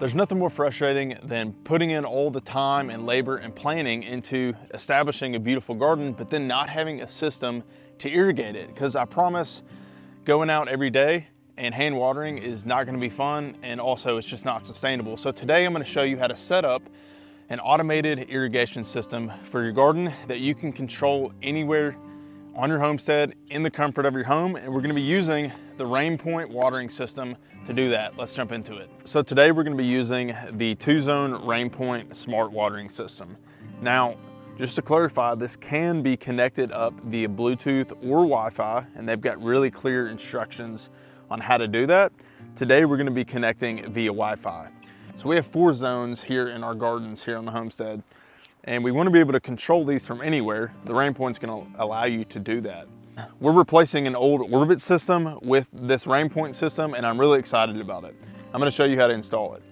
There's nothing more frustrating than putting in all the time and labor and planning into establishing a beautiful garden, but then not having a system to irrigate it. Because I promise, going out every day and hand watering is not going to be fun, and also it's just not sustainable. So today I'm going to show you how to set up an automated irrigation system for your garden that you can control anywhere on your homestead in the comfort of your home. And we're going to be using the Rainpoint watering system to do that. Let's jump into it. So today we're going to be using the 2-zone Rainpoint smart watering system. Now, just to clarify, this can be connected up via Bluetooth or Wi-Fi, and they've got really clear instructions on how to do that. Today we're going to be connecting via Wi-Fi. So we have 4 zones here in our gardens here on the homestead, and we want to be able to control these from anywhere. The Rainpoint's going to allow you to do that. We're replacing an old Orbit system with this Rainpoint system, and I'm really excited about it. I'm going to show you how to install it.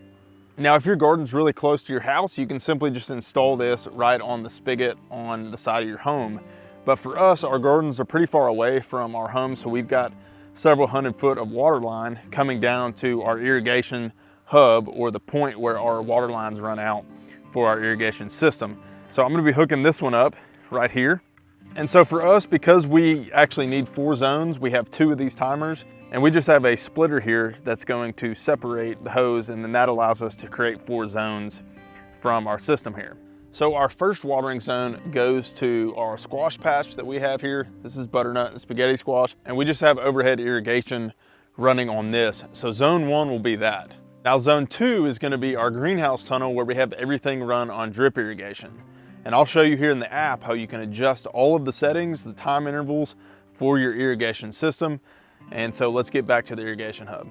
Now, if your garden's really close to your house, you can simply just install this right on the spigot on the side of your home. But for us, our gardens are pretty far away from our home, so we've got several hundred foot of water line coming down to our irrigation hub, or the point where our water lines run out for our irrigation system. So I'm going to be hooking this one up right here. And so for us, because we actually need 4 zones, we have 2 of these timers, and we just have a splitter here that's going to separate the hose, and then that allows us to create 4 zones from our system here. So our first watering zone goes to our squash patch that we have here. This is butternut and spaghetti squash, and we just have overhead irrigation running on this. So zone 1 will be that. Now zone 2 is going to be our greenhouse tunnel, where we have everything run on drip irrigation. And I'll show you here in the app how you can adjust all of the settings, the time intervals for your irrigation system. And so let's get back to the irrigation hub.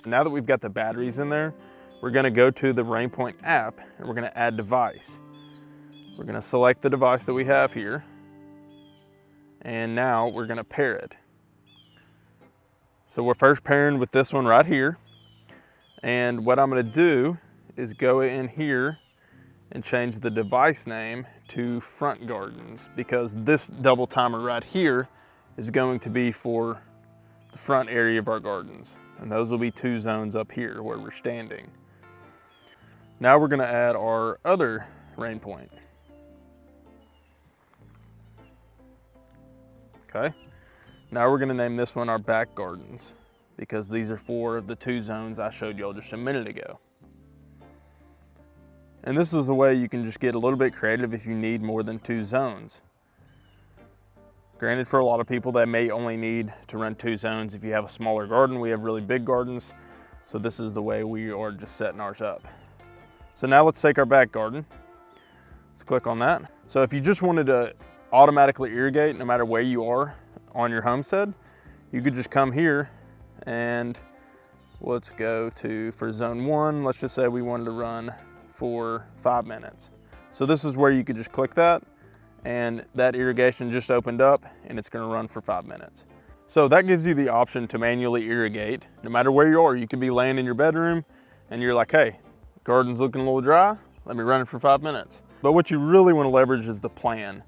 Now that we've got the batteries in there, we're going to go to the Rainpoint app, and we're going to add device. We're going to select the device that we have here, and now we're going to pair it. So we're first pairing with this one right here, and what I'm going to do is go in here and change the device name to Front Gardens, because this double timer right here is going to be for the front area of our gardens, and those will be 2 zones up here where we're standing. Now we're going to add our other Rainpoint. Okay, now we're going to name this one our Back Gardens, because these are 4 of the 2 zones I showed y'all just a minute ago. And this is a way you can just get a little bit creative if you need more than 2 zones. Granted, for a lot of people, they may only need to run 2 zones if you have a smaller garden. We have really big gardens, so this is the way we are just setting ours up. So now let's take our back garden. Let's click on that. So if you just wanted to automatically irrigate no matter where you are on your homestead, you could just come here and let's go to, for zone 1, let's just say we wanted to run for 5 minutes. So this is where you could just click that, and that irrigation just opened up, and it's going to run for 5 minutes. So that gives you the option to manually irrigate no matter where you are. You could be laying in your bedroom and you're like, hey, garden's looking a little dry, let me run it for 5 minutes. But what you really want to leverage is the plan,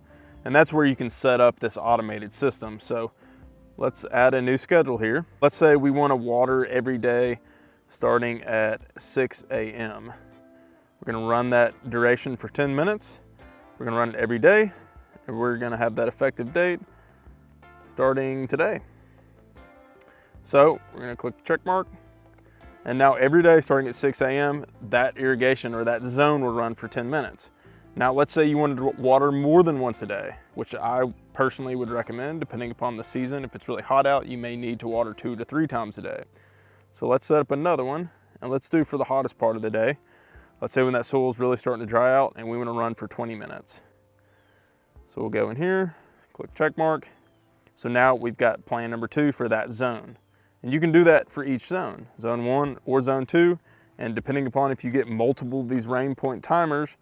and that's where you can set up this automated system. So let's add a new schedule here. Let's say we want to water every day starting at 6 a.m. We're going to run that duration for 10 minutes. We're going to run it every day, and we're going to have that effective date starting today. So we're going to click the check mark, and now every day starting at 6 a.m. that irrigation or that zone will run for 10 minutes. Now let's say you wanted to water more than once a day, which I personally would recommend depending upon the season. If it's really hot out, you may need to water 2 to 3 times a day. So let's set up another one, and let's do for the hottest part of the day. Let's say when that soil is really starting to dry out and we want to run for 20 minutes. So we'll go in here, click check mark. So now we've got plan number 2 for that zone. And you can do that for each zone, zone 1 or zone 2. And depending upon if you get multiple of these Rainpoint timers,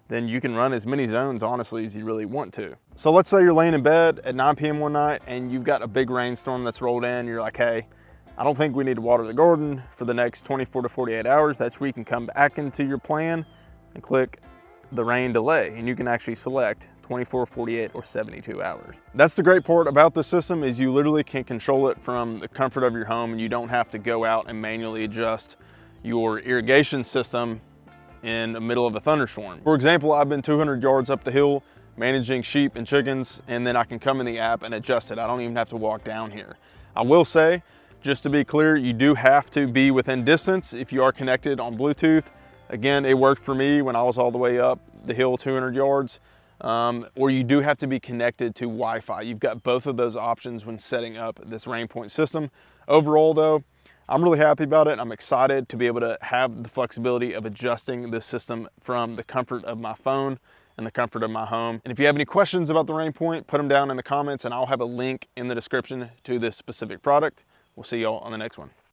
then you can run as many zones, honestly, as you really want to. So let's say you're laying in bed at 9 p.m. one night and you've got a big rainstorm that's rolled in. You're like, hey, I don't think we need to water the garden for the next 24 to 48 hours. That's where you can come back into your plan and click the rain delay. And you can actually select 24, 48, or 72 hours. That's the great part about this system, is you literally can control it from the comfort of your home, and you don't have to go out and manually adjust your irrigation system in the middle of a thunderstorm. For example, I've been 200 yards up the hill managing sheep and chickens, and then I can come in the app and adjust it. I don't even have to walk down here. I will say, just to be clear, you do have to be within distance if you are connected on Bluetooth. Again, it worked for me when I was all the way up the hill 200 yards. Or you do have to be connected to Wi-Fi. You've got both of those options when setting up this Rainpoint system. Overall though, I'm really happy about it. I'm excited to be able to have the flexibility of adjusting this system from the comfort of my phone and the comfort of my home. And if you have any questions about the Rainpoint, put them down in the comments, and I'll have a link in the description to this specific product. We'll see y'all on the next one.